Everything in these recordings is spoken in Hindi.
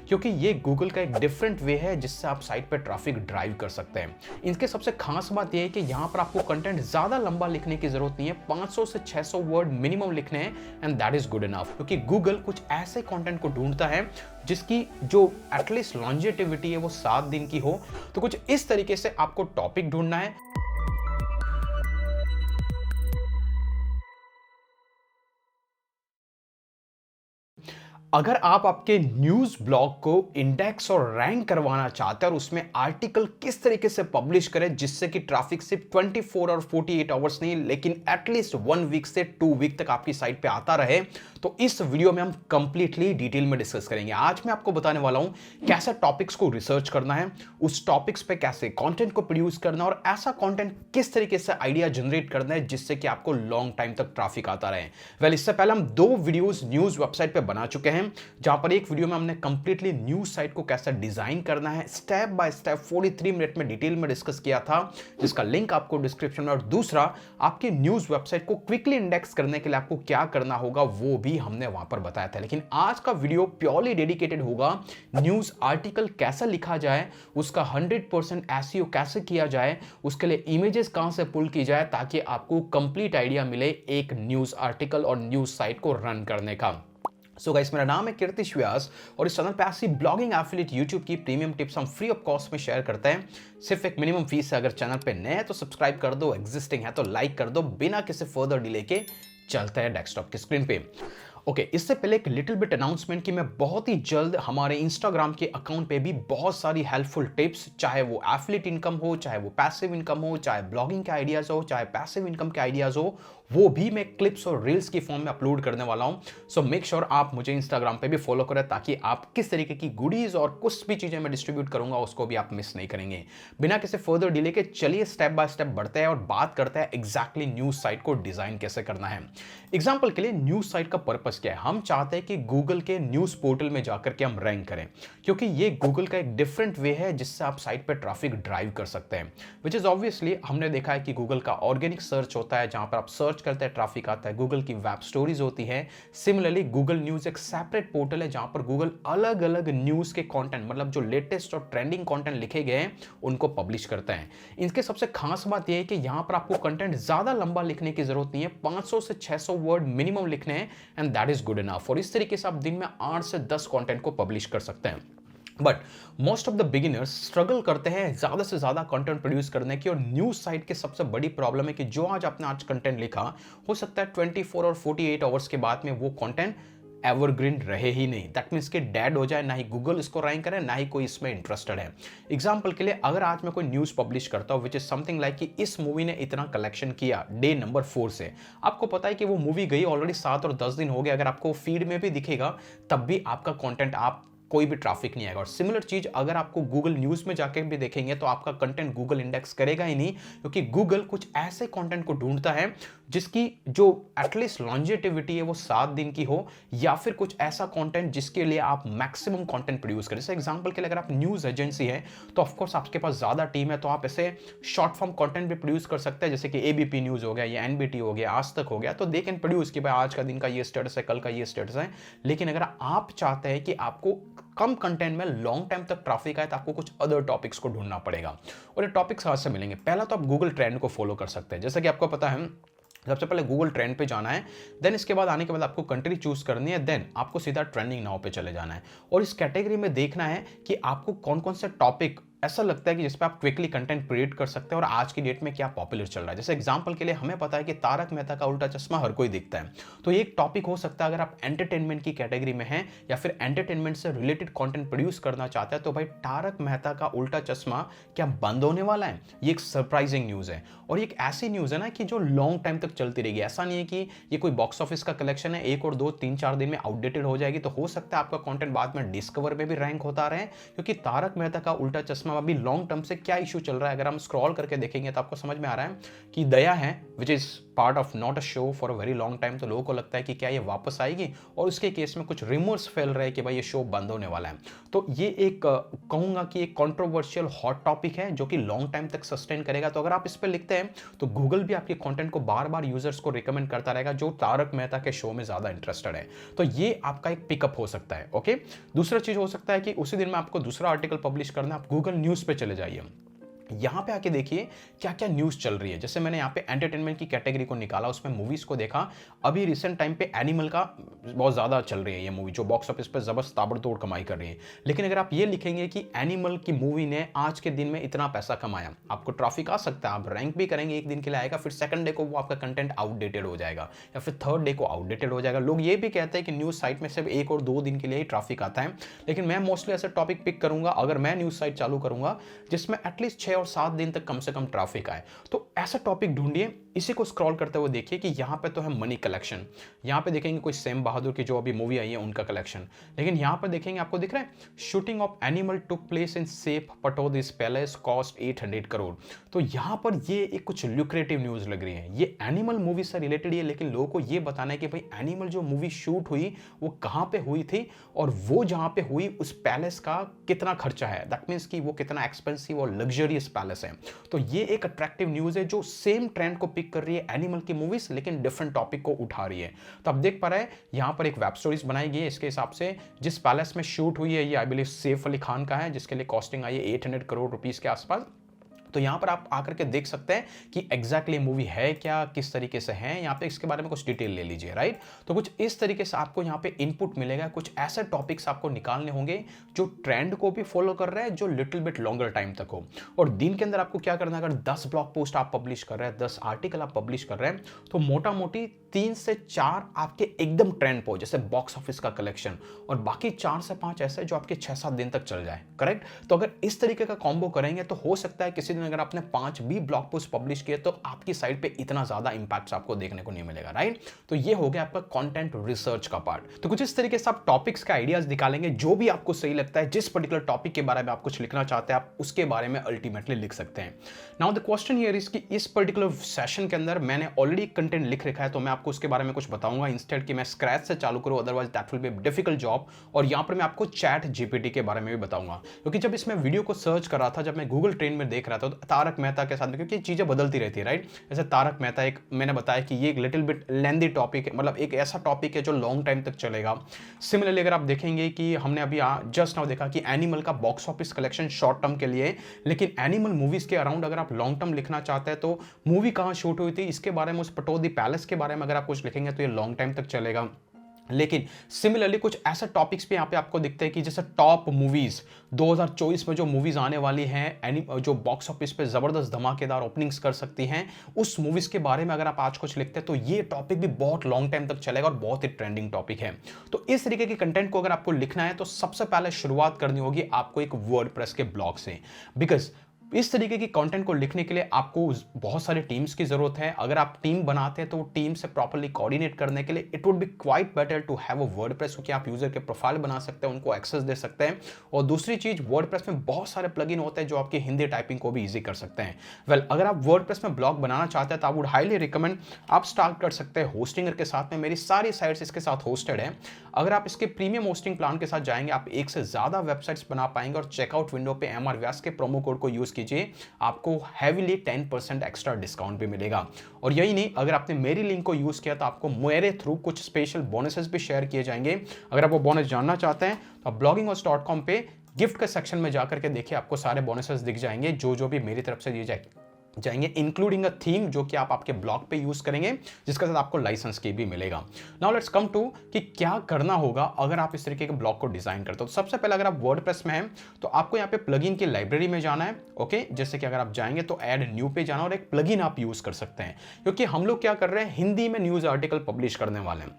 क्योंकि ये गूगल का एक डिफरेंट वे है जिससे आप साइट पे ट्रैफिक ड्राइव कर सकते हैं। इनके सबसे खास बात यह है कि यहाँ पर आपको कंटेंट ज़्यादा लंबा लिखने की ज़रूरत नहीं है, 500 से 600 वर्ड मिनिमम लिखने हैं and that is good enough. क्योंकि गूगल कुछ ऐसे कंटेंट को ढूंढता है जिसकी जो एटलीस्ट लॉन्जेटिविटी है वो 7 दिन की हो। तो कुछ इस तरीके से आपको टॉपिक ढूंढना है। अगर आप आपके न्यूज़ ब्लॉग को इंडेक्स और रैंक करवाना चाहते हैं और उसमें आर्टिकल किस तरीके से पब्लिश करें जिससे कि ट्रैफिक सिर्फ 24 और 48 आवर्स नहीं लेकिन एटलीस्ट 1 वीक से 2 वीक तक आपकी साइट पे आता रहे, तो इस वीडियो में हम कंप्लीटली डिटेल में डिस्कस करेंगे। आज मैं आपको बताने वाला हूं कैसे टॉपिक्स को रिसर्च करना है, उस टॉपिक्स पे कैसे कंटेंट को प्रोड्यूस करना और ऐसा कंटेंट किस तरीके से आइडिया जनरेट करना है जिससे कि आपको लॉन्ग टाइम तक ट्रैफिक आता रहे। इससे पहले हम 2 वीडियोस न्यूज़ वेबसाइट पे बना चुके हैं, जहां पर एक वीडियो में हमने कंप्लीटली न्यूज़ साइट को कैसे डिजाइन करना है स्टेप बाय स्टेप 43 मिनट में डिटेल में डिस्कस किया था, जिसका लिंक आपको डिस्क्रिप्शन में, और दूसरा आपकी न्यूज़ वेबसाइट को क्विकली इंडेक्स करने के लिए आपको क्या करना होगा वो भी हमने वहां पर बताया था। लेकिन आज का वीडियो प्योरली डेडिकेटेड होगा न्यूज़ आर्टिकल कैसे लिखा जाए, उसका 100% एसईओ कैसे किया जाए, उसके लिए इमेजेस कहां से पुल की जाए ताकि आपको कंप्लीट आइडिया मिले एक न्यूज़ आर्टिकल और न्यूज़ साइट को रन करने का। सो गाइस, मेरा नाम है कीर्तिश व्यास और इस चैनल पे ऐसी ब्लॉगिंग एफिलिएट यूट्यूब की प्रीमियम टिप्स हम फ्री ऑफ कॉस्ट में शेयर करते हैं। सिर्फ एक मिनिमम फीस है। अगर चैनल पे नए हैं तो सब्सक्राइब कर दो, एग्जिस्टिंग है तो लाइक कर दो। बिना किसी फर्दर डिले के चलते हैं डेस्कटॉप की स्क्रीन पे। इससे पहले एक लिटिल बिट अनाउंसमेंट कि मैं बहुत ही जल्द हमारे इंस्टाग्राम के अकाउंट पे भी बहुत सारी हेल्पफुल टिप्स, चाहे वो एफिलिएट इनकम हो, चाहे वो पैसिव इनकम हो, चाहे ब्लॉगिंग के आइडियाज हो, चाहे पैसिव इनकम के आइडियाज हो, वो भी मैं क्लिप्स और रील्स की फॉर्म में अपलोड करने वाला हूं। सो मेक श्योर आप मुझे इंस्टाग्राम पे भी फॉलो करें ताकि आप किस तरीके की गुडीज और कुछ भी चीजें मैं डिस्ट्रीब्यूट करूंगा उसको भी आप मिस नहीं करेंगे। बिना किसी फर्दर डिले के चलिए स्टेप बाय स्टेप बढ़ते हैं और बात करते हैं एग्जैक्टली न्यूज साइट को डिजाइन कैसे करना है। एग्जाम्पल के लिए न्यूज साइट का पर्पस क्या है? हम चाहते हैं कि गूगल के न्यूज पोर्टल में जाकर के हम रैंक करें, क्योंकि ये गूगल का एक डिफरेंट वे है जिससे आप साइट पे ट्रैफिक ड्राइव कर सकते हैं। विच इज ऑब्वियसली हमने देखा है कि गूगल का ऑर्गेनिक सर्च होता है जहां पर आप सर्च करते हैं ट्रैफिक आता है, गूगल की वेब स्टोरीज होती है। सिमिलरली गूगल न्यूज एक सेपरेट पोर्टल है जहां पर गूगल अलग अलग न्यूज के कंटेंट, मतलब जो लेटेस्ट और ट्रेंडिंग कंटेंट लिखे गए हैं उनको पब्लिश करता है। इनके सबसे खास बात यह है कि यहां पर आपको कंटेंट ज्यादा लंबा लिखने की जरूरत नहीं है, 500 से 600 वर्ड मिनिमम लिखने हैं and that is good enough. और इस तरीके से आप दिन में 8 से 10 कंटेंट को पब्लिश कर सकते हैं। But most of the beginners struggle करते हैं ज्यादा से ज्यादा कंटेंट प्रोड्यूस करने की, और न्यूज साइट की सबसे बड़ी प्रॉब्लम है कि जो आज कंटेंट लिखा, हो सकता है 24 और 48 आवर्स के बाद में वो कंटेंट एवरग्रीन रहे ही नहीं। दैट मीन्स कि डेड हो जाए, ना ही गूगल इसको रैंक करे, ना ही कोई इसमें इंटरेस्टेड है। एग्जाम्पल के लिए अगर आज मैं कोई न्यूज पब्लिश करता हूं विच इज समथिंग लाइक कि इस मूवी ने इतना कलेक्शन किया डे नंबर 4 से, आपको पता है कि वो मूवी गई ऑलरेडी 7 और 10 दिन हो गए, अगर आपको फीड में भी दिखेगा तब भी आपका कंटेंट, आप कोई भी ट्रैफिक नहीं आएगा। और सिमिलर चीज अगर आपको गूगल न्यूज में जाकर भी देखेंगे तो आपका कंटेंट गूगल इंडेक्स करेगा ही नहीं, क्योंकि गूगल कुछ ऐसे कंटेंट को ढूंढता है जिसकी जो एटलीस्ट लॉन्जेटिविटी है वो 7 दिन की हो, या फिर कुछ ऐसा कंटेंट जिसके लिए आप मैक्सिमम कंटेंट प्रोड्यूस करें। जैसे एग्जांपल के लिए अगर आप न्यूज एजेंसी है तो ऑफकोर्स आपके पास ज्यादा टीम है, तो आप ऐसे शॉर्ट फॉर्म कंटेंट भी प्रोड्यूस कर सकते हैं, जैसे कि एबीपी न्यूज हो गया या एनबीटी हो गया, आज तक हो गया, तो दे कैन प्रोड्यूस कि भाई आज का दिन का ये स्टेटस है, कल का ये स्टेटस है। लेकिन अगर आप चाहते हैं कि आपको कम कंटेंट में लॉन्ग टाइम तक ट्रैफिक आए तो आपको कुछ अदर टॉपिक्स को ढूंढना पड़ेगा। और ये टॉपिक्स कहां से मिलेंगे? पहला तो आप गूगल ट्रेंड को फॉलो कर सकते हैं। जैसे कि आपको पता है सबसे पहले गूगल ट्रेंड पे जाना है, देन इसके बाद आने के बाद आपको कंट्री चूज करनी है, देन आपको सीधा ट्रेंडिंग नाउ पे चले जाना है और इस कैटेगरी में देखना है कि आपको कौन कौन से टॉपिक ऐसा लगता है कि जिस पे आप क्विकली कंटेंट क्रिएट कर सकते हैं और आज की डेट में क्या पॉपुलर चल रहा है। जैसे एग्जांपल के लिए हमें पता है कि तारक मेहता का उल्टा चश्मा हर कोई देखता है, तो ये एक टॉपिक हो सकता है। अगर आप एंटरटेनमेंट की कैटेगरी में हैं या फिर एंटरटेनमेंट से रिलेटेड कंटेंट प्रोड्यूस करना चाहते हैं, तो भाई तारक मेहता का उल्टा चश्मा क्या बंद होने वाला है? ये एक सरप्राइजिंग न्यूज है और ये एक ऐसी न्यूज है ना कि जो लॉन्ग टाइम तक चलती रहेगी। ऐसा नहीं है कि ये कोई बॉक्स ऑफिस का कलेक्शन है, 1 और 2 3 4 दिन में आउटडेटेड हो जाएगी। तो हो सकता है आपका कंटेंट बाद में डिस्कवर में भी रैंक होता रहे, क्योंकि तारक मेहता का उल्टा चश्मा में अभी लॉन्ग टर्म से क्या इशू चल रहा है, अगर हम स्क्रॉल करके देखेंगे तो आपको समझ में आ रहा है कि दया है which is part of not a show for a very long time, तो लोगों को लगता है कि क्या ये वापस आएगी, और उसके केस में कुछ रिमोर्स फैल रहे हैं कि भाई ये शो बंद होने वाला है। तो ये एक कहूंगा कि एक कंट्रोवर्शियल हॉट टॉपिक है जो कि लॉन्ग टाइम तक सस्टेन करेगा। तो अगर आप इस पर लिखते हैं तो गूगल भी आपके कंटेंट को बार बार यूजर्स को रिकमेंड करता रहेगा जो तारक मेहता के शो में ज्यादा इंटरेस्टेड है। तो ये आपका एक पिकअप हो सकता है। ओके, दूसरा चीज हो सकता है कि उसी दिन में आपको दूसरा आर्टिकल पब्लिश करना है, आप गूगल न्यूज पे चले जाइए, यहां पे आके देखिए क्या क्या न्यूज चल रही है। जैसे मैंने यहाँ पे एंटरटेनमेंट की कैटेगरी को निकाला, उसमें मूवीज को देखा। अभी रिसेंट टाइम पे एनिमल का बहुत ज्यादा चल रही है ये मूवी, जो बॉक्स ऑफिस पे जबरदस्त ताबड़तोड़ कमाई कर रही है। लेकिन अगर आप ये लिखेंगे कि एनिमल की मूवी ने आज के दिन में इतना पैसा कमाया, आपको ट्रैफिक आ सकता है, आप रैंक भी करेंगे, एक दिन के लिए आएगा, फिर सेकंड डे को वो आपका कंटेंट आउटडेटेड हो जाएगा, या फिर थर्ड डे को आउटडेटेड हो जाएगा। लोग ये भी कहते हैं कि न्यूज साइट में सिर्फ 1 और 2 दिन के लिए ही ट्रैफिक आता है, लेकिन मैं मोस्टली ऐसा टॉपिक पिक करूंगा अगर मैं न्यूज साइट चालू करूंगा जिसमें एटलीस्ट 6 और 7 दिन तक कम से कम ट्रैफिक आए। तो ऐसा टॉपिक ढूंढिए, इसी को स्क्रॉल करते हुए देखिए कि यहां पे तो है मनी कलेक्शन, यहां पे देखेंगे कोई सैम बहादुर की जो अभी मूवी आई है उनका कलेक्शन, लेकिन यहां पर देखेंगे आपको दिख रहा है shooting of animal took place in Saif Pataudi's palace cost 800 crore. तो यहां पर ये एक कुछ ल्यूक्रेटिव न्यूज लग रही है, ये एनिमल मूवी से रिलेटेड है, लेकिन लोगों को ये बताना है कि भाई एनिमल जो मूवी शूट हुई वो कहां पे हुई थी, और वो जहां पे हुई उस पैलेस का कितना खर्चा है, दैट मींस कि वो कितना एक्सपेंसिव और लग्जरियस पैलेस है। तो ये एक अट्रैक्टिव न्यूज है जो सेम ट्रेंड को पिक कर रही है एनिमल की मूवीज, लेकिन डिफरेंट टॉपिक को उठा रही है। तो आप देख पा रहे हैं यहां पर एक वेब स्टोरीज बनाई गई है इसके हिसाब से, जिस पैलेस में शूट हुई है ये आई बिलीव सैफ अली खान का है, जिसके लिए कॉस्टिंग आई है 800 करोड़ रुपीस के आसपास। तो यहां पर आप आकर के देख सकते हैं कि एग्जैक्टली मूवी है क्या, किस तरीके से है, यहां पे इसके बारे में कुछ डिटेल ले लीजिए, राइट। तो कुछ इस तरीके से आपको यहां पे इनपुट मिलेगा, कुछ ऐसे टॉपिक्स आपको निकालने होंगे जो ट्रेंड को भी फॉलो कर रहे हैं, जो लिटिल बिट लॉन्गर टाइम तक हो। और दिन के अंदर आपको क्या करना है, अगर 10 ब्लॉग पोस्ट आप पब्लिश कर रहे हैं, 10 आर्टिकल आप पब्लिश कर रहे हैं, तो मोटा मोटी 3 से 4 आपके एकदम ट्रेंड पे हो, जैसे बॉक्स ऑफिस का कलेक्शन, और बाकी 4 से 5 ऐसे जो आपके 6-7 दिन तक चल जाए, करेक्ट। तो अगर इस तरीके का कॉम्बो करेंगे तो हो सकता है किसी दिन अगर आपने 5 भी ब्लॉग पोस्ट पब्लिश किए तो आपकी साइट पे इतना ज्यादा इंपैक्ट आपको देखने को नहीं मिलेगा, राइट। तो ये हो गया आपका कंटेंट रिसर्च का पार्ट। तो कुछ इस तरीके से आप टॉपिक्स का आइडियाज निकालेंगे, जो भी आपको सही लगता है, जिस पर्टिकुलर टॉपिक के बारे में आप कुछ लिखना चाहते हैं आप उसके बारे में अल्टीमेटली लिख सकते हैं। Now the question here is कि इस पर्टिकुलर सेशन के अंदर मैंने ऑलरेडी कंटेंट लिख रखा है, तो मैं आपको उसके बारे में कुछ बताऊंगा इंस्टेड कि मैं स्क्रैच से चालू करूं, otherwise that will be difficult job. और यहां पर मैं आपको चैट जीपीटी के बारे में भी बताऊंगा, क्योंकि जब इसमें वीडियो को सर्च कर रहा था, जब मैं गूगल ट्रेंड में देख रहा था, तो तारक मेहता के साथ में, क्योंकि चीजें बदलती रहती है, राइट। जैसे तारक मेहता एक मैंने बताया कि ये एक लिटिल बिट लेंदी टॉपिक है, मतलब एक ऐसा टॉपिक है जो लॉन्ग टाइम तक चलेगा। सिमिलरली अगर आप देखेंगे कि हमने अभी जस्ट नाउ देखा कि एनिमल का box office collection short term के लिए, लेकिन एनिमल मूवीज के अराउंड अगर आप लॉन्ग टर्म लिखना चाहते हैं तो मूवी कहां शूट हुई थी इसके बारे में, उस पटौदी पैलेस के बारे में अगर आप कुछ लिखेंगे तो ये लॉन्ग टाइम तक चलेगा। लेकिन सिमिलरली कुछ ऐसा टॉपिक्स भी यहाँ पे आपको दिखते हैं कि जैसे टॉप मूवीज 2024 में जो मूवीज आने वाली हैं, जो बॉक्स ऑफिस पे जबरदस्त धमाकेदार ओपनिंग्स कर सकती हैं, उस मूवीज के बारे में अगर आप आज कुछ लिखते हैं तो ये टॉपिक भी बहुत लॉन्ग टाइम तक चलेगा और बहुत ही ट्रेंडिंग टॉपिक है। तो इस तरीके के कंटेंट को अगर आपको लिखना है तो सबसे पहले शुरुआत करनी होगी आपको एक वर्डप्रेस के ब्लॉग से, बिकॉज इस तरीके की कंटेंट को लिखने के लिए आपको बहुत सारे टीम्स की जरूरत है। अगर आप टीम बनाते हैं तो टीम से प्रॉपर्ली कोऑर्डिनेट करने के लिए it would be quite better to have a WordPress, क्योंकि आप यूजर के प्रोफाइल बना सकते हैं, उनको एक्सेस दे सकते हैं। और दूसरी चीज, वर्डप्रेस में बहुत सारे प्लगइन होते हैं जो आपकी हिंदी टाइपिंग को भी इजी कर सकते हैं। वेल, अगर आप वर्डप्रेस में ब्लॉग बनाना चाहते हैं तो आई वुड हाईली रिकमेंड आप स्टार्ट कर सकते हैं होस्टिंगर के साथ में। मेरी सारी साइट्स इसके साथ होस्टेड है। अगर आप इसके प्रीमियम होस्टिंग प्लान के साथ जाएंगे आप एक से ज्यादा वेबसाइट्स बना पाएंगे, और चेकआउट विंडो पे MR व्यास के प्रोमो कोड को यूज कीजिए, आपको हैवीली 10% एक्स्ट्रा डिस्काउंट भी मिलेगा। और यही नहीं, अगर आपने मेरी लिंक को यूज किया तो आपको मेरे थ्रू कुछ स्पेशल बोनसेस भी शेयर किए जाएंगे। अगर आप वो बोनस जानना चाहते हैं तो आप bloggingos.com पे गिफ्ट के सेक्शन में जाकर के देखिए, आपको सारे बोनसेस दिख जाएंगे जो भी मेरी तरफ से दिए जाएंगे, इंक्लूडिंग अ थीम जो कि आप आपके ब्लॉग पे यूज करेंगे, जिसके साथ आपको लाइसेंस की भी मिलेगा। नाउ लेट्स कम टू कि क्या करना होगा अगर आप इस तरीके के ब्लॉग को डिजाइन करते हो। तो सबसे पहले अगर आप वर्डप्रेस में हैं तो आपको यहाँ पे प्लगइन की लाइब्रेरी में जाना है। ओके, जैसे कि अगर आप जाएंगे तो ऐड न्यू पे जाना और एक प्लगइन आप यूज कर सकते हैं, क्योंकि हम लोग क्या कर रहे हैं, हिंदी में न्यूज आर्टिकल पब्लिश करने वाले हैं।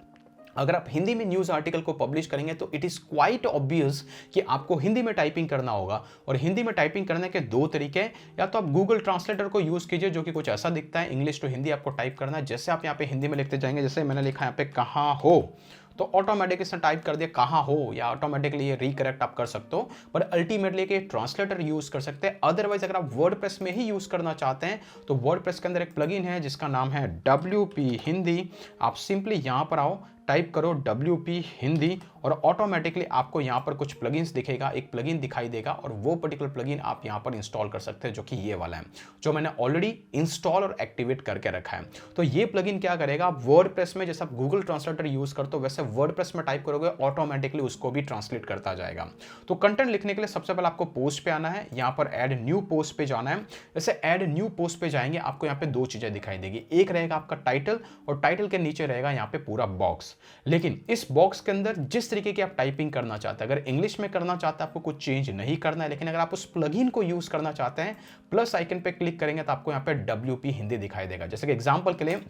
अगर आप हिंदी में न्यूज़ आर्टिकल को पब्लिश करेंगे तो इट इज़ क्वाइट ऑब्वियस कि आपको हिंदी में टाइपिंग करना होगा। और हिंदी में टाइपिंग करने के 2 तरीके हैं, या तो आप गूगल ट्रांसलेटर को यूज़ कीजिए जो कि कुछ ऐसा दिखता है, इंग्लिश टू हिंदी आपको टाइप करना है, जैसे आप यहाँ पे हिंदी में लिखते जाएंगे, जैसे मैंने लिखा यहाँ पे कहाँ हो, तो ऑटोमेटिक इसने टाइप कर दिया कहाँ हो, या ऑटोमेटिकली ये रिकरेक्ट आप कर सकते हो, पर अल्टीमेटली कि ट्रांसलेटर यूज कर सकते हैं। अदरवाइज अगर आप वर्डप्रेस में ही यूज करना चाहते हैं तो वर्डप्रेस के अंदर एक प्लगइन है जिसका नाम है WP हिंदी। आप सिंपली यहां पर आओ, टाइप करो WP हिंदी और ऑटोमेटिकली आपको यहाँ पर कुछ प्लगइन्स दिखेगा, एक प्लगइन दिखाई देगा और वो पर्टिकुलर प्लगइन आप यहाँ पर इंस्टॉल कर सकते हैं, जो कि ये वाला है, जो मैंने ऑलरेडी इंस्टॉल और एक्टिवेट करके रखा है। तो ये प्लगइन क्या करेगा, आप वर्डप्रेस में जैसे आप गूगल ट्रांसलेटर यूज करते हो वैसे वर्डप्रेस में टाइप करोगे, ऑटोमेटिकली उसको भी ट्रांसलेट करता जाएगा। तो कंटेंट लिखने के लिए सबसे पहले आपको पोस्ट पे आना है, यहाँ पर ऐड न्यू पोस्ट पे जाना है। जैसे ऐड न्यू पोस्ट पे जाएंगे आपको यहाँ पे दो चीजें दिखाई देगी, एक रहेगा आपका टाइटल और टाइटल के नीचे रहेगा यहाँ पे पूरा बॉक्स। लेकिन इस बॉक्स के अंदर जिस तरीके की आप टाइपिंग करना चाहते हैं, अगर इंग्लिश में करना चाहते हैं आपको कुछ चेंज नहीं करना है, लेकिन अगर आप उस प्लगइन को यूज करना चाहते हैं प्लस आइकन पे क्लिक करेंगे तो आपको यहाँ पे WP हिंदी दिखाई देगा। जैसे कि एग्जांपल के लिए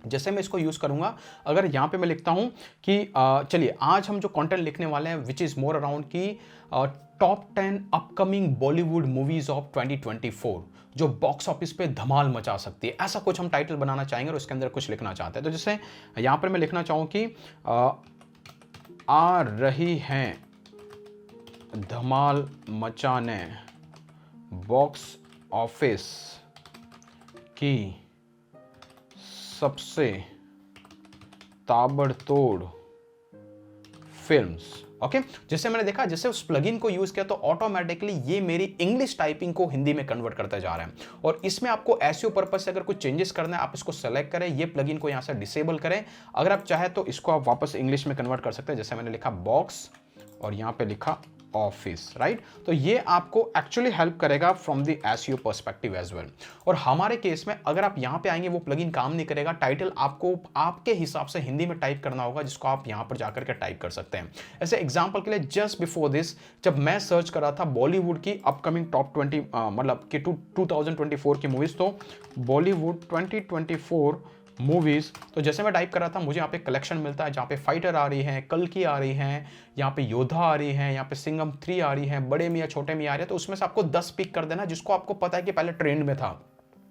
जैसे मैं इसको यूज करूंगा, अगर यहां पे मैं लिखता हूं कि चलिए आज हम जो कंटेंट लिखने वाले हैं विच इज मोर अराउंड की top 10 upcoming Bollywood movies of 2024 जो बॉक्स ऑफिस पे धमाल मचा सकती है, ऐसा कुछ हम टाइटल बनाना चाहेंगे और उसके अंदर कुछ लिखना चाहते हैं। तो जैसे यहां पर मैं लिखना चाहूं कि आ रही हैं धमाल मचाने बॉक्स ऑफिस की सबसे ताबड़तोड़ फिल्म्स। ओके, जैसे मैंने देखा जैसे उस प्लगइन को यूज किया तो ऑटोमेटिकली ये मेरी इंग्लिश टाइपिंग को हिंदी में कन्वर्ट करता जा रहा है। और इसमें आपको एसईओ पर्पस से अगर कुछ चेंजेस करना है आप इसको सेलेक्ट करें, ये प्लगइन को यहां से डिसेबल करें। अगर आप चाहे तो इसको आप वापस इंग्लिश में कन्वर्ट कर सकते हैं, जैसे मैंने लिखा बॉक्स और यहां पे लिखा ऑफिस, राइट। तो ये आपको एक्चुअली हेल्प करेगा from the SEO perspective as well. और हमारे केस में अगर आप यहां पे आएंगे वो प्लगइन काम नहीं करेगा, टाइटल आपको आपके हिसाब से हिंदी में टाइप करना होगा, जिसको आप यहां पर जाकर के टाइप कर सकते हैं। ऐसे एग्जांपल के लिए जस्ट बिफोर दिस जब मैं सर्च कर रहा था बॉलीवुड की अपकमिंग टॉप 20 मतलब कि 2024 की मूवीज, तो बॉलीवुड 2024 मूवीज, तो जैसे मैं टाइप कर रहा था मुझे यहाँ पे कलेक्शन मिलता है जहाँ पे फाइटर आ रही है, कल की आ रही है, यहाँ पे योद्धा आ रही है, यहाँ पे सिंघम 3 आ रही है, बड़े मियाँ छोटे मियाँ आ रहे हैं। तो उसमें से आपको 10 पिक कर देना जिसको आपको पता है कि पहले ट्रेंड में था।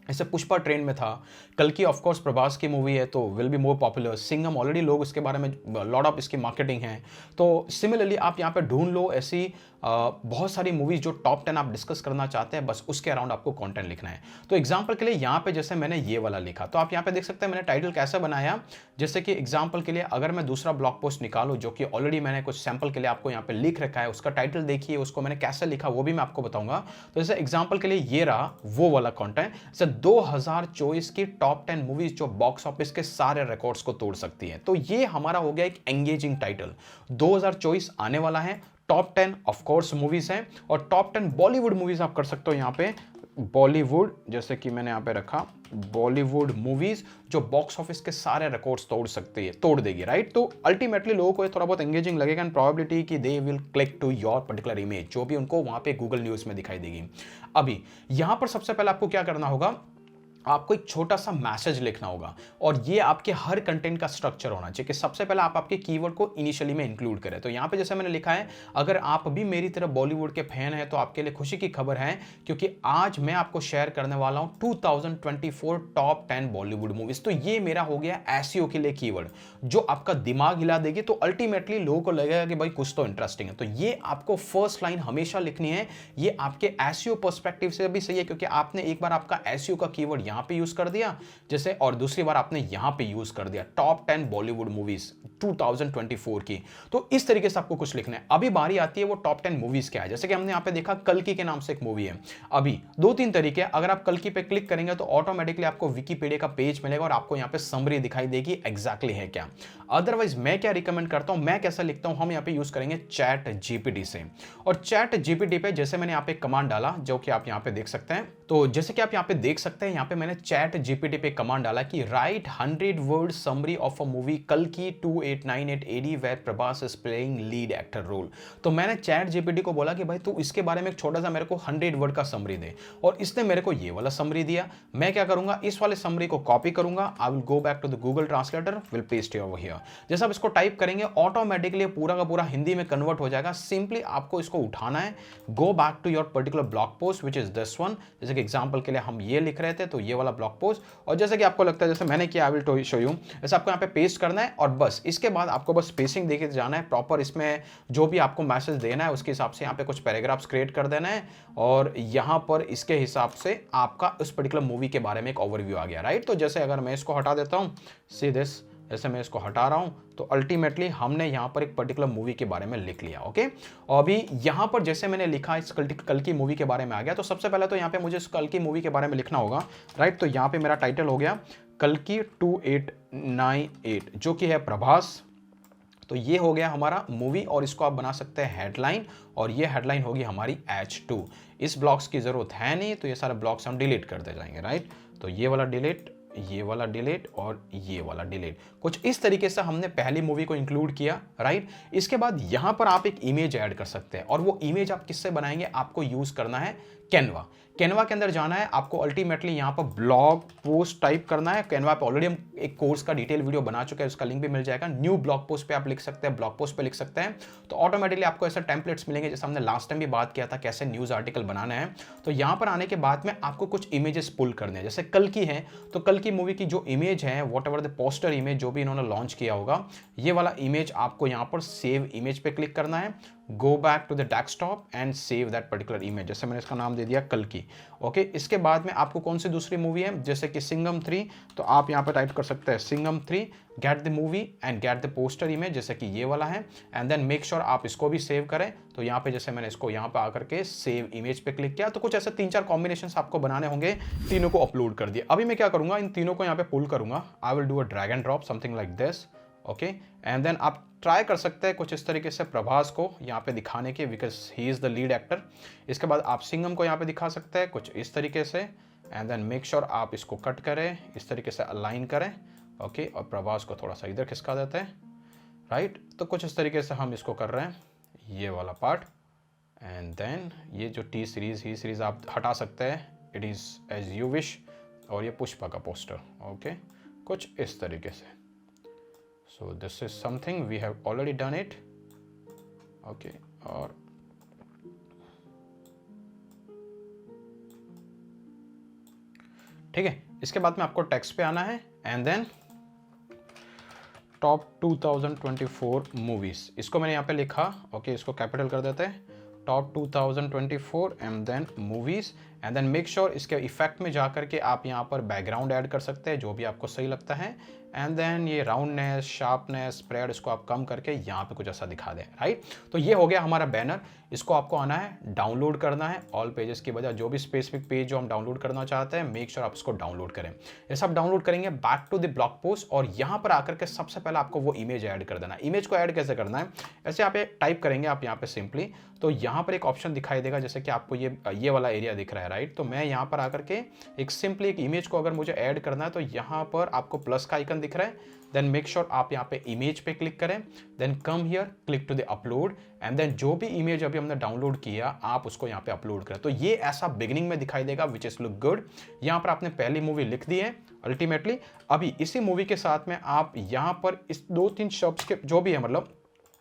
ऐसे पुष्पा ट्रेंड में था, कल की ऑफ कोर्स प्रभास की मूवी है तो will be more popular, Singham already लोग इसके बारे में लॉट ऑफ इसकी मार्केटिंग है। तो सिमिलरली आप यहाँ पे ढूंढ लो ऐसी बहुत सारी मूवीज जो टॉप 10 आप डिस्कस करना चाहते हैं, बस उसके अराउंड आपको कंटेंट लिखना है। तो एग्जांपल के लिए यहाँ पे जैसे मैंने ये वाला लिखा, तो आप यहाँ पे देख सकते हैं मैंने टाइटल कैसे बनाया। जैसे कि एग्जांपल के लिए अगर मैं दूसरा ब्लॉग पोस्ट निकालूं जो कि ऑलरेडी मैंने कुछ सैंपल के लिए आपको यहाँ पे लिख रखा है, उसका टाइटल देखिए, उसको मैंने कैसे लिखा वो भी मैं आपको बताऊंगा। तो जैसे एग्जाम्पल के लिए ये रहा वो वाला कॉन्टेंट, जैसे 2024 की टॉप 10 मूवीज जो बॉक्स ऑफिस के सारे रिकॉर्ड्स को तोड़ सकती है। तो ये हमारा हो गया एक एंगेजिंग टाइटल। 2024 आने वाला है, टॉप 10 ऑफ कोर्स मूवीज हैं और टॉप 10 बॉलीवुड मूवीज आप कर सकते हो यहाँ पे, बॉलीवुड जैसे कि मैंने यहाँ पे रखा बॉलीवुड मूवीज जो बॉक्स ऑफिस के सारे रिकॉर्ड्स तोड़ देगी, राइट। तो अल्टीमेटली लोगों को ये थोड़ा बहुत एंगेजिंग लगेगा एंड प्रोबेबिलिटी कि they will click to your particular image जो भी उनको वहां पे गूगल न्यूज में दिखाई देगी। अभी यहां पर सबसे पहले आपको क्या करना होगा, आपको एक छोटा सा मैसेज लिखना होगा और ये आपके हर कंटेंट का स्ट्रक्चर होना चाहिए कि सबसे पहले आप आपके कीवर्ड को इनिशियली में इंक्लूड करें। तो यहाँ पे जैसे मैंने लिखा है, अगर आप भी मेरी तरह बॉलीवुड के फैन हैं तो आपके लिए खुशी की खबर है क्योंकि आज मैं आपको शेयर करने वाला हूँ 2024 टॉप 10 बॉलीवुड मूवीज। तो ये मेरा हो गया एसईओ के लिए कीवर्ड जो आपका दिमाग हिला देगी, तो अल्टीमेटली लोगों को लगेगा कि भाई कुछ तो इंटरेस्टिंग है। तो ये आपको फर्स्ट लाइन हमेशा लिखनी है। ये आपके एसईओ पर्सपेक्टिव से भी सही है क्योंकि आपने एक बार आपका एसईओ का कीवर्ड यहां पे यूज कर दिया जैसे, और दूसरी बार आपने यहां पे यूज कर दिया टॉप 10 बॉलीवुड मूवीज 2024 की। तो इस तरीके से आपको कुछ लिखना है। अभी बारी आती है वो टॉप 10 मूवीज क्या है। जैसे कि हमने यहां पे देखा कल्कि के नाम से एक मूवी है। अभी 2-3 तरीके, अगर आप कल्कि पे क्लिक करेंगे तो ऑटोमेटिकली आपको विकिपीडिया का पेज मिलेगा और आपको यहां पे समरी दिखाई देगी एग्जैक्टली है क्या। अदरवाइज मैं क्या रिकमेंड करता हूं, मैं कैसा लिखता हूं, हम यहां पे यूज करेंगे चैट जीपीटी से। और चैट जीपीटी पे जैसे मैंने यहां पे कमांड डाला जो कि आप यहां पे देख सकते हैं, तो जैसे कि आप यहां पे देख सकते हैं, यहां पे मैंने चैट जीपीटी पे कमांड डाला कि write 100 word summary of a movie कल्कि 2898 AD where Prabhas is playing lead actor role. तो मैंने चैट जीपीटी को बोला कि भाई तू इसके बारे में एक छोटा सा मेरे को 100 वर्ड का समरी दे, और इसने मेरे को ये वाला समरी दिया। मैं क्या करूंगा, इस वाले समरी को कॉपी करूंगा, I will go back to the Google translator, will paste it over here. जैसे आप इसको टाइप करेंगे ऑटोमेटिकली पूरा का पूरा हिंदी में कन्वर्ट हो जाएगा। सिंपली आपको इसको उठाना है, go back to your particular blog post which is this one. जैसे कि एग्जांपल के लिए हम ये लिख रहे थे तो ये वाला ब्लॉग पोस्ट, और जैसे कि आपको लगता है जैसे मैंने किया, आई विल शो यू, जैसे आपको यहाँ पे पेस्ट करना है और बस इसके बाद आपको बस स्पेसिंग देके जाना है प्रॉपर, इसमें जो भी आपको मैसेज देना है उसके हिसाब से यहाँ पे कुछ पैराग्राफ्स क्रिएट कर देना है, और यहाँ पर इसके हिसाब से आपका उस पर्टिकुलर मूवी के बारे में एक ओवरव्यू आ गया, राइट। तो जैसे अगर मैं इसको हटा देता हूँ, सी दिस, जैसे मैं इसको हटा रहा हूं, तो अल्टीमेटली हमने यहां पर एक पर्टिकुलर मूवी के बारे में लिख लिया, ओके। और अभी यहां पर जैसे मैंने लिखा इस कल की मूवी के बारे में आ गया, तो सबसे पहले तो यहां पे मुझे इस कल की मूवी के बारे में लिखना होगा, राइट। तो यहां पे मेरा टाइटल हो गया कल की 2898, जो कि है प्रभास। तो ये हो गया हमारा मूवी, और इसको आप बना सकते हैं हेडलाइन, और ये हेडलाइन होगी हमारी H2। इस ब्लॉक्स की जरूरत है नहीं, तो ये सारे ब्लॉक्स हम डिलीट करते जाएंगे, राइट। तो ये वाला डिलीट, ये वाला डिलीट और ये वाला डिलीट, कुछ इस तरीके से हमने पहली मूवी को इंक्लूड किया, राइट। इसके बाद यहां पर आप एक इमेज ऐड कर सकते हैं, और वो इमेज आप किससे बनाएंगे, आपको यूज करना है कैनवा। कैनवा के अंदर जाना है आपको, अल्टीमेटली यहां पर ब्लॉग पोस्ट टाइप करना है। कैनवा पे ऑलरेडी हम एक कोर्स का डिटेल वीडियो बना चुके हैं, उसका लिंक भी मिल जाएगा। न्यू ब्लॉग पोस्ट पे आप लिख सकते हैं, ब्लॉग पोस्ट पे लिख सकते हैं, तो ऑटोमेटिकली आपको ऐसे टेम्पलेट्स मिलेंगे, जैसे हमने लास्ट टाइम भी बात किया था कैसे न्यूज आर्टिकल बनाना है। तो यहां पर आने के बाद में आपको कुछ इमेजेस पुल करने हैं, जैसे कल की है, तो कल की मूवी की जो इमेज है, what ever the poster image जो भी इन्होंने लॉन्च किया होगा, ये वाला इमेज आपको यहां पर सेव इमेज पे क्लिक करना है, go back to the desktop and save that particular image, जैसे मैंने इसका नाम दे दिया कल की, ओके। इसके बाद में आपको कौन सी दूसरी मूवी है, जैसे कि सिंघम 3, तो आप यहाँ पे टाइप कर सकते हैं Singham 3, get the movie and get the poster image, जैसे कि ये वाला है, एंड देन मेक श्योर आप इसको भी सेव करें। तो यहाँ पे जैसे मैंने इसको यहाँ पे आकर के सेव इमेज पे क्लिक किया, तो कुछ ऐसे 3-4 कॉम्बिनेशन आपको बनाने होंगे, तीनों को अपलोड कर दिया। अभी मैं क्या करूंगा, इन तीनों को यहाँ पे पुल करूंगा, I will do a drag and drop something like this, okay. And then आप ट्राई कर सकते हैं कुछ इस तरीके से प्रभास को यहाँ पे दिखाने के, because he is the lead actor. इसके बाद आप सिंघम को यहाँ पे दिखा सकते हैं कुछ इस तरीके से, एंड देन मेक श्योर आप इसको कट करें, इस तरीके से अलाइन करें, ओके। और प्रभास को थोड़ा सा इधर खिसका देते हैं, राइट। तो कुछ इस तरीके से हम इसको कर रहे हैं, ये वाला पार्ट। एंड देन ये जो टी सीरीज ही सीरीज आप हटा सकते हैं, it is as you wish. और ये पुष्पा का पोस्टर, ओके, कुछ इस तरीके से। So this is something we have already done it, okay। और ठीक है, इसके बाद में आपको टेक्स्ट पे आना है, एंड देन टॉप 2024 मूवीज, इसको मैंने यहाँ पे लिखा, ओके। इसको कैपिटल कर देते हैं, top 2024 and then movies, and then make sure इसके इफेक्ट में जाकर के आप यहाँ पर बैकग्राउंड ऐड कर सकते हैं, जो भी आपको सही लगता है। एंड देन ये राउंडनेस, शार्पनेस, स्प्रेड, इसको आप कम करके यहाँ पे कुछ ऐसा दिखा दें, राइट। तो ये हो गया हमारा बैनर। इसको आपको आना है, डाउनलोड करना है, ऑल पेजेस की बजाय जो भी स्पेसिफिक पेज जो हम डाउनलोड करना चाहते हैं, मेक श्योर आप इसको डाउनलोड करें। जैसे आप डाउनलोड करेंगे, back to the blog post, और यहाँ पर आकर के सबसे पहले आपको वो इमेज ऐड कर देना है। इमेज को ऐड कैसे करना है, ऐसे यहाँ पे टाइप करेंगे आप यहाँ पे सिंपली, तो यहाँ पर एक ऑप्शन दिखाई देगा, जैसे कि आपको ये वाला एरिया दिख रहा है, राइट। तो मैं यहाँ पर आकर के एक सिंपली एक इमेज को अगर मुझे ऐड करना है, तो यहाँ पर आपको प्लस का आइकन दिख रहा है, देन मेक श्योर आप यहाँ पे इमेज पे क्लिक करें, then come here, click to the upload, and then जो भी इमेज अभी हमने डाउनलोड किया आप उसको यहाँ पे अपलोड करें। तो ये ऐसा बिगिनिंग में दिखाई देगा, विच इज लुक गुड। यहाँ पर आपने पहली मूवी लिख दी है अल्टीमेटली। अभी इसी मूवी के साथ में आप यहाँ पर इस 2-3 शब्द के जो भी है, मतलब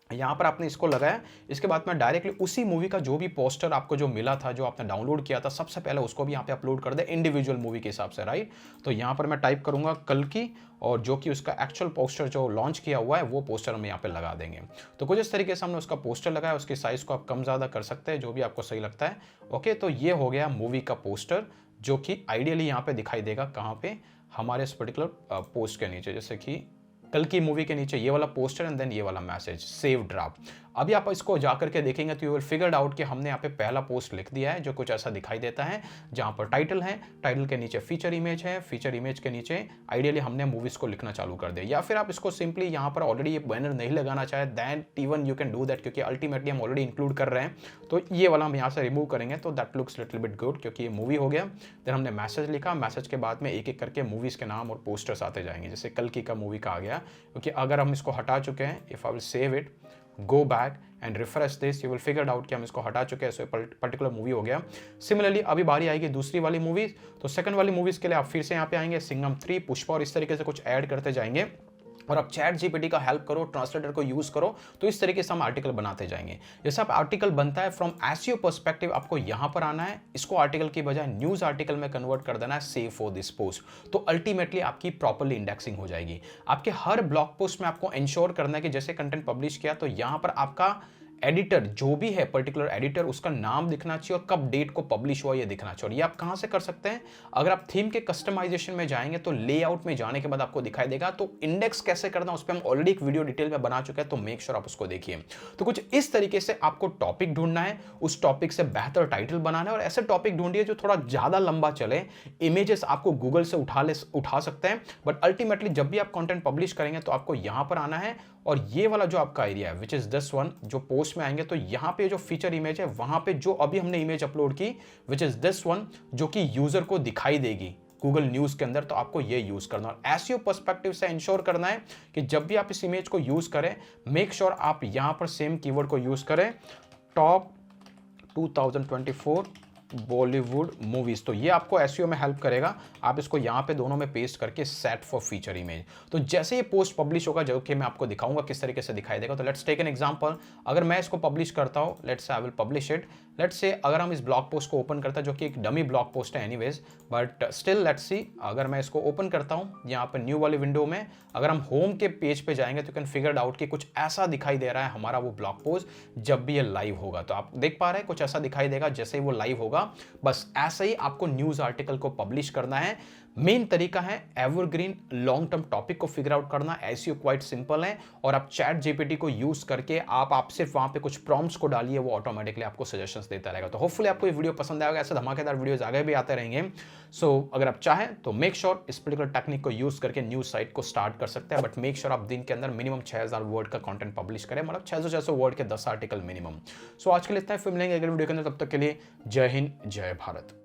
यहाँ पर आपने इसको लगाया, इसके बाद में डायरेक्टली उसी मूवी का जो भी पोस्टर आपको जो मिला था, जो आपने डाउनलोड किया था, सबसे पहले उसको भी यहाँ पे अपलोड कर दे इंडिविजुअल मूवी के हिसाब से, राइट। तो यहाँ पर मैं टाइप करूंगा कल की, और जो कि उसका एक्चुअल पोस्टर जो लॉन्च किया हुआ है वो पोस्टर हम यहाँ पे लगा देंगे। तो कुछ इस तरीके से हमने उसका पोस्टर लगाया, उसकी साइज को आप कम ज़्यादा कर सकते हैं, जो भी आपको सही लगता है, ओके। तो ये हो गया मूवी का पोस्टर, जो कि आइडियली यहाँ पे दिखाई देगा कहाँ पे, हमारे इस पर्टिकुलर पोस्ट के नीचे, जैसे कि कल की मूवी के नीचे ये वाला पोस्टर एंड देन ये वाला मैसेज सेव ड्राफ्ट। अभी आप इसको जाकर के देखेंगे तो यू विल फिगर आउट कि हमने यहाँ पे पहला पोस्ट लिख दिया है, जो कुछ ऐसा दिखाई देता है, जहाँ पर टाइटल है, टाइटल के नीचे फीचर इमेज है, फीचर इमेज के नीचे आइडियली हमने मूवीज को लिखना चालू कर दिया। या फिर आप इसको सिंपली यहाँ पर ऑलरेडी ये बैनर नहीं लगाना चाहे, that even you can do that, क्योंकि अल्टीमेटली हम ऑलरेडी इंक्लूड कर रहे हैं। तो ये वाला हम यहाँ से रिमूव करेंगे, तो that looks little bit good, क्योंकि ये मूवी हो गया। देन हमने मैसेज लिखा, मैसेज के बाद में एक एक करके मूवीज के नाम और पोस्टर्स आते जाएंगे, जैसे कल की का मूवी का आ गया। क्योंकि अगर हम इसको हटा चुके हैं, if I will save it, go back and refresh this, you will figure out कि हम इसको हटा चुके हैं, सो पर्टिकुलर मूवी हो गया। सिमिलरली अभी बारी आएगी दूसरी वाली मूवीज, तो सेकंड वाली मूवीज के लिए आप फिर से यहाँ पे आएंगे, सिंघम 3, पुष्पा, और इस तरीके से कुछ ऐड करते जाएंगे। और आप चैट जीपीटी का हेल्प करो, ट्रांसलेटर को यूज करो, तो इस तरीके से हम आर्टिकल बनाते जाएंगे। जैसे आप आर्टिकल बनता है फ्रॉम एसईओ पर्सपेक्टिव, आपको यहां पर आना है, इसको आर्टिकल की बजाय न्यूज आर्टिकल में कन्वर्ट कर देना है, सेव फॉर दिस पोस्ट। तो अल्टीमेटली आपकी प्रॉपर्ली इंडेक्सिंग हो जाएगी। आपके हर ब्लॉग पोस्ट में आपको इंश्योर करना है कि जैसे कंटेंट पब्लिश किया तो यहां पर आपका एडिटर जो भी है, पर्टिकुलर एडिटर, उसका नाम दिखना चाहिए और कब डेट को पब्लिश हुआ ये दिखना चाहिए। और ये आप कहां से कर सकते हैं? अगर आप थीम के कस्टमाइजेशन में जाएंगे तो लेआउट में जाने के बाद आपको दिखाई देगा। तो इंडेक्स कैसे करना उस पर हम ऑलरेडी एक वीडियो डिटेल में बना चुके हैं, तो मेक श्योर आप उसको देखिए। तो कुछ इस तरीके से आपको टॉपिक ढूंढना है, उस टॉपिक से बेहतर टाइटल बनाना है और ऐसे टॉपिक ढूंढिए जो थोड़ा ज्यादा लंबा चले। इमेजेस आपको गूगल से उठा सकते हैं, बट अल्टीमेटली जब भी आप कंटेंट पब्लिश करेंगे तो आपको यहां पर आना है और ये वाला जो आपका एरिया है विच इज दिस वन, जो पोस्ट में आएंगे तो यहां पे जो फीचर इमेज है वहां पे जो अभी हमने इमेज अपलोड की विच इज दिस वन, जो कि यूजर को दिखाई देगी गूगल न्यूज के अंदर, तो आपको ये यूज करना और एसईओ पर्सपेक्टिव से इंश्योर करना है कि जब भी आप इस इमेज को यूज करें, मेक श्योर आप यहां पर सेम कीवर्ड को यूज करें, टॉप 2024 बॉलीवुड मूवीज। तो ये आपको एसईओ में हेल्प करेगा। आप इसको यहाँ पे दोनों में पेस्ट करके सेट फॉर फीचर इमेज, तो जैसे ये पोस्ट पब्लिश होगा, जो कि मैं आपको दिखाऊंगा किस तरीके से दिखाई देगा। तो लेट्स टेक एन एग्जांपल। अगर मैं इसको पब्लिश करता हूँ, let's say I will publish it. Let's say अगर हम इस ब्लॉग पोस्ट को ओपन करता है, जो कि एक डमी ब्लॉग पोस्ट है anyways, but still let's see, अगर मैं इसको ओपन करता हूँ यहाँ पर न्यू वाली विंडो में, अगर हम होम के पेज पे जाएंगे तो कैन फिगर आउट कि कुछ ऐसा दिखाई दे रहा है हमारा वो ब्लॉग पोस्ट जब भी ये लाइव होगा। तो आप देख पा रहे हैं कुछ ऐसा दिखाई देगा जैसे ही वो लाइव होगा। बस ऐसे ही आपको न्यूज आर्टिकल को पब्लिश करना है। मेन तरीका है एवरग्रीन लॉन्ग टर्म टॉपिक को फिगर आउट करना। एसईओ क्वाइट सिंपल है और आप चैट जीपीटी को यूज करके आप सिर्फ वहां पे कुछ प्रॉम्प्ट्स को डालिए, वो ऑटोमेटिकली आपको सजेशंस देता रहेगा। तो होपफुली आपको ये वीडियो पसंद आएगा। ऐसे धमाकेदार वीडियोस आगे भी आते रहेंगे। सो अगर आप चाहें तो मेक श्योर इस पर्टिकुलर टेक्निक को यूज करके न्यूज साइट को स्टार्ट कर सकते हैं, बट मेक श्योर आप दिन के अंदर मिनिमम 6000 वर्ड का कंटेंट पब्लिश करें, मतलब 600 वर्ड के 10 आर्टिकल मिनिमम। सो आज के लिए इतना ही, फिर मिलेंगे अगले वीडियो के अंदर। तब तक के लिए जय हिंद, जय भारत।